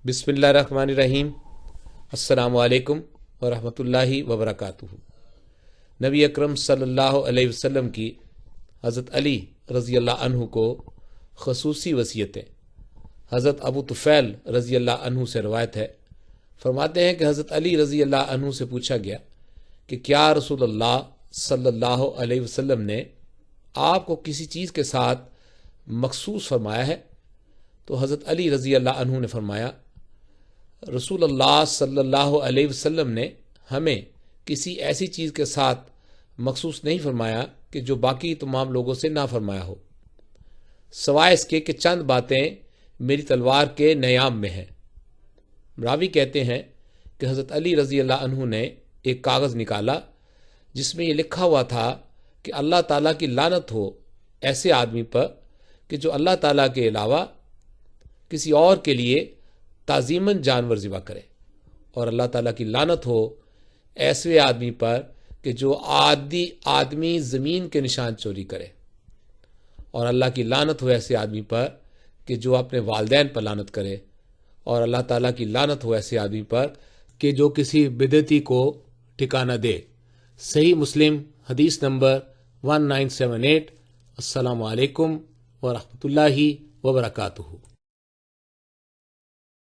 بسم اللہ الرحمن الرحیم۔ السلام علیکم ورحمۃ اللہ وبرکاتہ۔ نبی اکرم صلی اللہ علیہ وسلم کی حضرت علی رضی اللہ عنہ کو خصوصی وصیتیں۔ حضرت ابو طفیل رضی اللہ عنہ سے روایت ہے، فرماتے ہیں کہ حضرت علی رضی اللہ عنہ سے پوچھا گیا کہ کیا رسول اللہ صلی اللہ علیہ وسلم نے آپ کو کسی چیز کے ساتھ مخصوص فرمایا ہے؟ تو حضرت علی رضی اللہ عنہ نے فرمایا، رسول اللہ صلی اللہ علیہ وسلم نے ہمیں کسی ایسی چیز کے ساتھ مخصوص نہیں فرمایا کہ جو باقی تمام لوگوں سے نہ فرمایا ہو، سوائے اس کے کہ چند باتیں میری تلوار کے نیام میں ہیں۔ راوی کہتے ہیں کہ حضرت علی رضی اللہ عنہ نے ایک کاغذ نکالا جس میں یہ لکھا ہوا تھا کہ اللہ تعالیٰ کی لعنت ہو ایسے آدمی پر کہ جو اللہ تعالیٰ کے علاوہ کسی اور کے لیے تعظیماً جانور ذبح کرے، اور اللہ تعالیٰ کی لعنت ہو ایسے آدمی پر کہ جو عادی آدمی زمین کے نشان چوری کرے، اور اللہ کی لعنت ہو ایسے آدمی پر کہ جو اپنے والدین پر لعنت کرے، اور اللہ تعالیٰ کی لعنت ہو ایسے آدمی پر کہ جو کسی بدعتی کو ٹھکانہ دے۔ صحیح مسلم حدیث نمبر 1978۔ السلام علیکم ورحمۃ اللہ وبرکاتہ۔